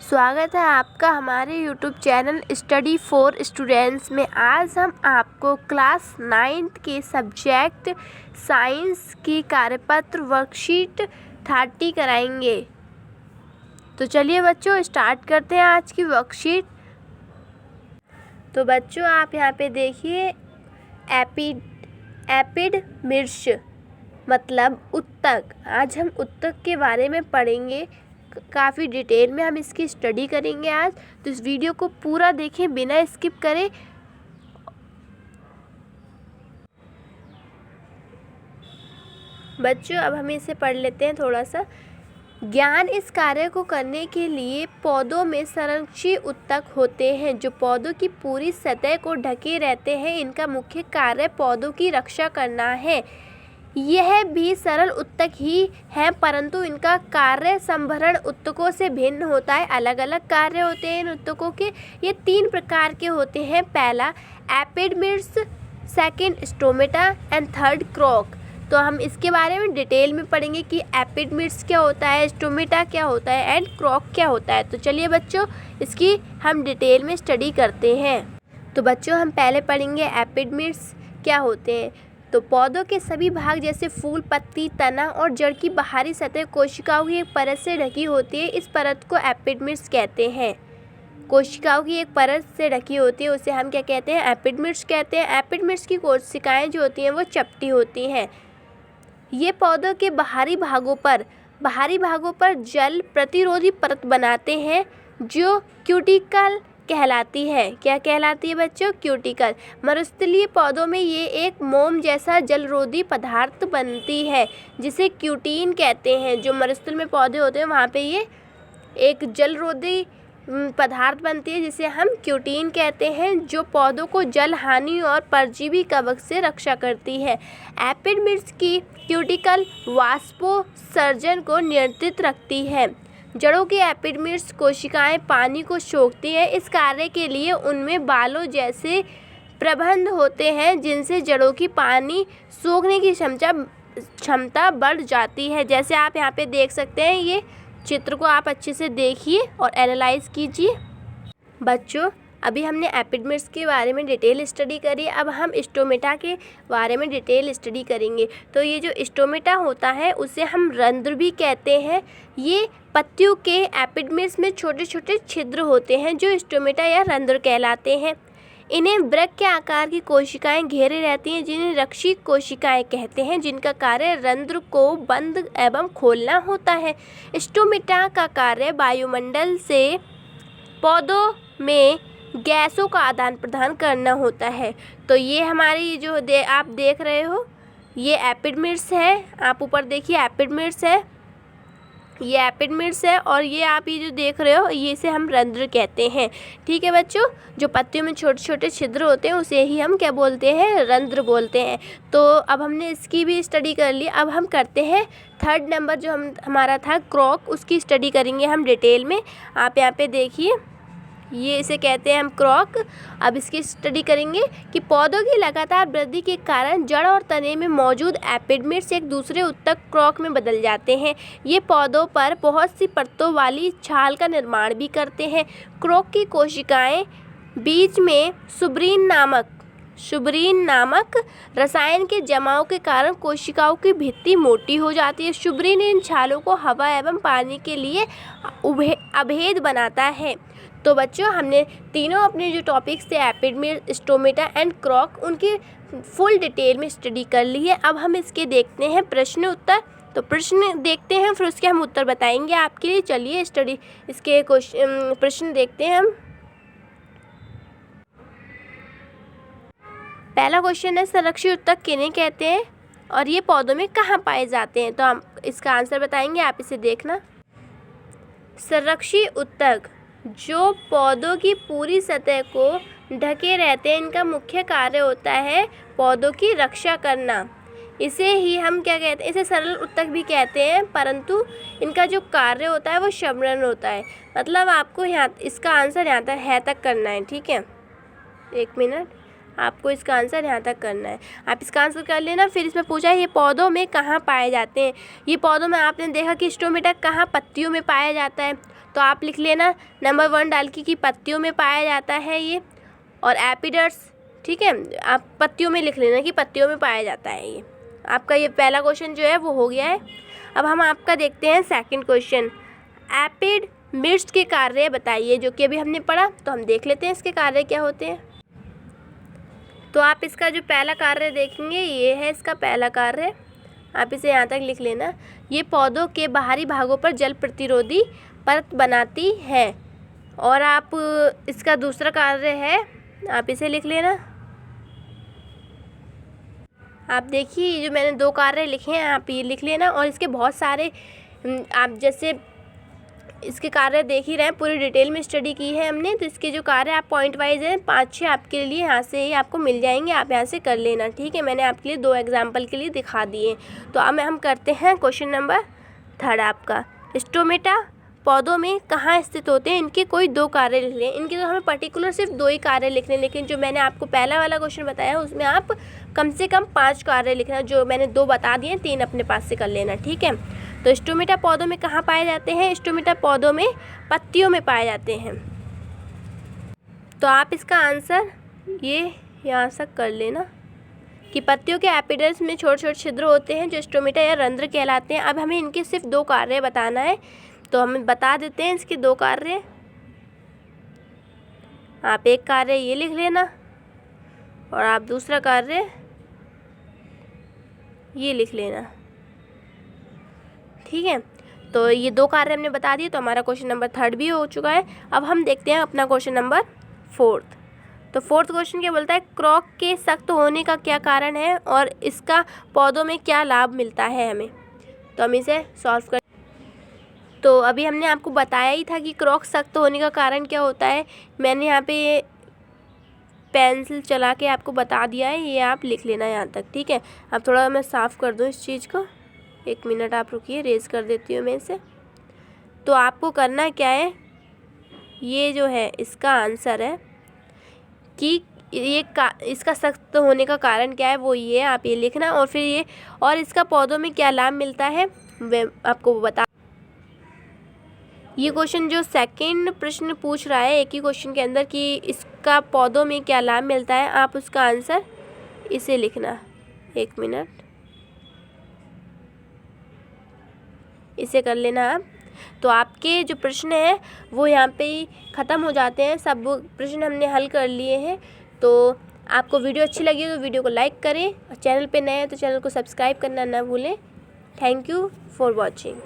स्वागत है आपका हमारे YouTube channel study for students में। आज हम आपको क्लास 9th के सब्जेक्ट साइंस की कार्यपत्र वर्कशीट 30 कराएंगे। तो चलिए बच्चों स्टार्ट करते हैं आज की वर्कशीट। तो बच्चों आप यहाँ पे देखिए एपिडर्मिस मतलब उत्तक। आज हम उत्तक के बारे में पढ़ेंगे, काफ़ी डिटेल में हम इसकी स्टडी करेंगे आज। तो इस वीडियो को पूरा देखें बिना स्किप करें। बच्चों अब हम इसे पढ़ लेते हैं थोड़ा सा। ज्ञान इस कार्य को करने के लिए पौधों में संरक्षित उत्तक होते हैं जो पौधों की पूरी सतह को ढके रहते हैं। इनका मुख्य कार्य पौधों की रक्षा करना है। यह भी सरल उत्तक ही है, परंतु इनका कार्य संभरण उत्तकों से भिन्न होता है। अलग अलग कार्य होते हैं इन उत्तकों के। ये 3 प्रकार के होते हैं। पहला epidermis, second stomata and third crook. तो हम इसके बारे में डिटेल में पढ़ेंगे कि एपिडर्मिस क्या होता है, स्टोमेटा क्या होता है एंड क्रोक क्या होता है। तो चलिए बच्चों इसकी हम डिटेल में स्टडी करते हैं। तो बच्चों हम पहले पढ़ेंगे एपिडर्मिस क्या होते हैं। तो पौधों के सभी भाग जैसे फूल, पत्ती, तना और जड़ की बाहरी सतह कोशिकाओं की एक परत से ढकी होती है। इस परत को एपिडर्मिस कहते हैं। कोशिकाओं की एक परत से ढकी होती है उसे हम क्या कहते हैं, एपिडर्मिस कहते हैं। एपिडर्मिस की कोशिकाएं जो होती हैं वो चपटी होती हैं। ये पौधों के बाहरी भागों पर जल प्रतिरोधी परत बनाते हैं जो क्यूटिकल कहलाती है। क्या कहलाती है बच्चों? क्यूटिकल। मरुस्थलीय पौधों में ये एक मोम जैसा जलरोधी पदार्थ बनती है जिसे क्यूटीन कहते हैं। जो मरुस्थल में पौधे होते हैं वहाँ पे ये एक जलरोधी पदार्थ बनती है जिसे हम क्यूटीन कहते हैं, जो पौधों को जल हानि और परजीवी कवक से रक्षा करती है। एपिडर्मिस की क्यूटिकल वाष्पोत्सर्जन को नियंत्रित रखती है। जड़ों की एपिडर्मिस कोशिकाएं पानी को सोखती हैं। इस कार्य के लिए उनमें बालों जैसे प्रबंध होते हैं जिनसे जड़ों की पानी सोखने की क्षमता बढ़ जाती है। जैसे आप यहाँ पे देख सकते हैं, ये चित्र को आप अच्छे से देखिए और एनालाइज कीजिए। बच्चों अभी हमने एपिडर्मिस के बारे में डिटेल स्टडी करी, अब हम स्टोमेटा के बारे में डिटेल स्टडी करेंगे। तो ये जो स्टोमेटा होता है उसे हम रंध्र भी कहते हैं। ये पत्तियों के एपिडर्मिस में छोटे छोटे छिद्र होते हैं जो स्टोमेटा या रंध्र कहलाते हैं। इन्हें वृक्क के आकार की कोशिकाएं घेरे रहती हैं जिन्हें रक्षित कोशिकाएं कहते हैं, जिनका कार्य रंध्र को बंद एवं खोलना होता है। स्टोमेटा का कार्य वायुमंडल से पौधों में गैसों का आदान प्रदान करना होता है। तो ये हमारी जो आप देख रहे हो ये एपिडर्मिस है। आप ऊपर देखिए एपिडर्मिस है, ये एपिडर्मिस है और ये आप ये जो देख रहे हो ये इसे हम रंध्र कहते हैं। ठीक है बच्चों, जो पत्तियों में छोटे छोटे छिद्र होते हैं उसे ही हम क्या बोलते हैं, रंध्र बोलते हैं। तो अब हमने इसकी भी स्टडी कर ली। अब हम करते हैं थर्ड नंबर जो हमारा था क्रोक, उसकी स्टडी करेंगे हम डिटेल में। आप यहाँ पे देखिए ये इसे कहते हैं हम क्रोक। अब इसकी स्टडी करेंगे कि पौधों की लगातार वृद्धि के कारण जड़ और तने में मौजूद एपिडर्मिस एक दूसरे उत्तक क्रोक में बदल जाते हैं। ये पौधों पर बहुत सी परतों वाली छाल का निर्माण भी करते हैं। क्रोक की कोशिकाएं बीच में सुब्रीन नामक रसायन के जमाव के कारण कोशिकाओं की भित्ति मोटी हो जाती है। सुब्रीन इन छालों को हवा एवं पानी के लिए अभेद बनाता है। तो बच्चों हमने तीनों अपने जो टॉपिक्स थे एपिडर्मिस, स्टोमेटा एंड क्रोक, उनकी फुल डिटेल में स्टडी कर ली है। अब हम इसके देखते हैं प्रश्न उत्तर। तो प्रश्न देखते हैं फिर उसके हम उत्तर बताएंगे आपके लिए। चलिए स्टडी इसके प्रश्न देखते हैं हम। पहला क्वेश्चन है संरक्षित उत्तक किन्हें कहते हैं और ये पौधों में कहाँ पाए जाते हैं। तो हम इसका आंसर बताएंगे, आप इसे देखना। संरक्षित उत्तक जो पौधों की पूरी सतह को ढके रहते हैं, इनका मुख्य कार्य होता है पौधों की रक्षा करना। इसे ही हम क्या कहते हैं, इसे सरल उत्तक भी कहते हैं, परंतु इनका जो कार्य होता है वो संभरण होता है। मतलब आपको यहाँ इसका आंसर यहाँ तक है तक करना है। ठीक है, 1 मिनट, आपको इसका आंसर यहाँ तक करना है। आप इसका आंसर कर लेना। फिर इसमें पूछा ये पौधों में कहाँ पाए जाते हैं। ये पौधों में आपने देखा कि स्टोमेटा कहाँ पत्तियों में पाया जाता है। तो आप लिख लेना नंबर 1 डाल के कि पत्तियों में पाया जाता है ये, और एपिडर्स, ठीक है, आप पत्तियों में लिख लेना कि पत्तियों में पाया जाता है ये। आपका ये पहला क्वेश्चन जो है वो हो गया है। अब हम आपका देखते हैं सेकंड क्वेश्चन। एपिड मिर्च के कार्य बताइए, जो कि अभी हमने पढ़ा, तो हम देख लेते हैं इसके कार्य क्या होते हैं। तो आप इसका जो पहला कार्य देखेंगे, ये है इसका पहला कार्य, आप इसे यहाँ तक लिख लेना। ये पौधों के बाहरी भागों पर जल प्रतिरोधी परत बनाती है। और आप इसका दूसरा कार्य है, आप इसे लिख लेना। आप देखिए ये जो मैंने 2 कार्य लिखे हैं, आप ये लिख लेना। और इसके बहुत सारे आप जैसे इसके कार्य देख ही रहे हैं, पूरी डिटेल में स्टडी की है हमने, तो इसके जो कार्य आप पॉइंट वाइज हैं 5-6 आपके लिए यहाँ से ही आपको मिल जाएंगे, आप यहाँ से कर लेना, ठीक है। मैंने आपके लिए 2 एग्जाम्पल के लिए दिखा दिए। तो अब हम करते हैं क्वेश्चन नंबर 3 आपका। स्टोमेटा पौधों में कहाँ स्थित होते हैं, इनके कोई 2 कार्य लिख लें। इनके तो हमें पर्टिकुलर सिर्फ 2 ही कार्य लिखने, लेकिन जो मैंने आपको पहला वाला क्वेश्चन बताया उसमें आप कम से कम 5 कार्य लिखना। जो मैंने 2 बता दिए, 3 अपने पास से कर लेना, ठीक है। तो स्टोमेटा पौधों में कहाँ पाए जाते हैं? स्टोमेटा पौधों में पत्तियों में पाए जाते हैं। तो आप इसका आंसर ये यहाँ से कर लेना कि पत्तियों के एपिडर्स में छोटे छोटे छिद्र होते हैं जो स्टोमेटा या रंध्र कहलाते हैं। अब हमें इनके सिर्फ 2 कार्य बताना है, तो हम बता देते हैं इसके 2 कार्य। आप एक कार्य ये लिख लेना और आप दूसरा कार्य ये लिख लेना, ठीक है। तो ये 2 कार्य हमने बता दिए, तो हमारा क्वेश्चन नंबर 3 भी हो चुका है। अब हम देखते हैं अपना क्वेश्चन नंबर 4। तो 4th क्वेश्चन क्या बोलता है, क्रॉक के सख्त होने का क्या कारण है और इसका पौधों में क्या लाभ मिलता है हमें। तो हम इसे सॉल्व कर। तो अभी हमने आपको बताया ही था कि क्रॉक सख्त होने का कारण क्या होता है। मैंने यहाँ पे पेंसिल चला के आपको बता दिया है, ये आप लिख लेना यहाँ तक, ठीक है। अब थोड़ा मैं साफ़ कर दूँ इस चीज़ को, 1 मिनट आप रुकिए, रेज़ कर देती हूँ मैं इसे। तो आपको करना क्या है, ये जो है इसका आंसर है कि इसका सख्त होने का कारण क्या है, वो ये है, आप ये लिखना। और फिर ये और इसका पौधों में क्या लाभ मिलता है वे आपको बता। ये क्वेश्चन जो सेकंड प्रश्न पूछ रहा है एक ही क्वेश्चन के अंदर कि इसका पौधों में क्या लाभ मिलता है, आप उसका आंसर इसे लिखना। 1 मिनट, इसे कर लेना आप। तो आपके जो प्रश्न हैं वो यहाँ पे ही ख़त्म हो जाते हैं, सब प्रश्न हमने हल कर लिए हैं। तो आपको वीडियो अच्छी लगी तो वीडियो को लाइक करें, और चैनल पे नए हैं तो चैनल को सब्सक्राइब करना ना भूलें। Thank you for watching.